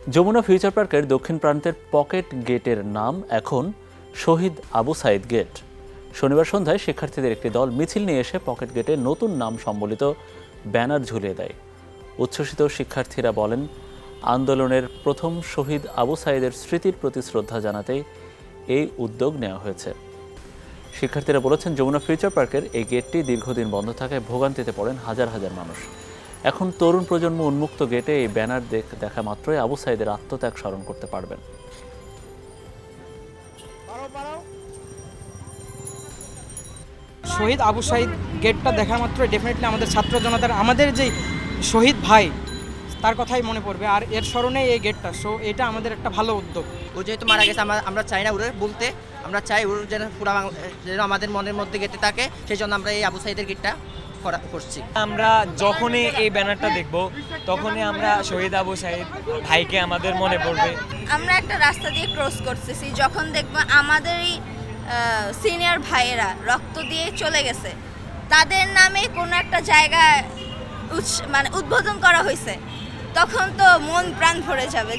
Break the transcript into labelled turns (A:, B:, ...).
A: Jamuna future পার্কের দক্ষিণ প্রান্তের পকেট গেটের নাম এখন শহীদ আবু সাইদ গেট। শনিবার সন্ধ্যায় শিক্ষার্থীদের একটি দল মিছিল নিয়ে এসে পকেট গেটে নতুন নাম সম্বলিত ব্যানার ঝুলিয়ে দেয়। উচ্ছ্বসিত শিক্ষার্থীরা বলেন, আন্দোলনের প্রথম শহীদ আবু সাইদের স্মৃতির প্রতি শ্রদ্ধা জানাতেই এই উদ্যোগ নেওয়া হয়েছে। শিক্ষার্থীরা বলেছেন, যমুনা ফিউচার পার্কের এই গেটটি দীর্ঘদিন বন্ধ থাকায় ভোগান্তিতে পড়েন হাজার হাজার মানুষ। এখন তরুণ প্রজন্ম উন্মুক্ত গেটে এই ব্যানার দেখা মাত্রই আবু সাইদের আত্মত্যাগ স্মরণ করতে পারবেন।
B: শহীদ আবু সাইদ গেটটা দেখা মাত্রই ডেফিনেটলি আমাদের ছাত্র জনতার, আমাদের যে শহীদ ভাই তার কথাই মনে পড়বে, আর এর স্মরণে এই গেটটা। সো এটা আমাদের একটা ভালো উদ্যোগ।
C: ও যেহেতু মারা গেছে, আমরা চাই না ওরে বলতে, আমরা চাই ওর যেন পুরা যেন আমাদের মনের মধ্যে গেটে থাকে, সেই জন্য আমরা এই আবু সাইদের গেটটা করছি।
D: আমরা যখনই এই ব্যানারটা দেখব তখনই আমরা শহীদ আবু সাইদ ভাইকে আমাদের মনে পড়বে।
E: আমরা একটা রাস্তা দিয়ে ক্রস করতেছি, যখন দেখব আমাদেরই সিনিয়র ভাইয়েরা রক্ত দিয়ে চলে গেছে, তাদের নামে কোনো একটা জায়গা উদ্বোধন করা হয়েছে, তখন তো মন প্রাণ ভরে যাবে।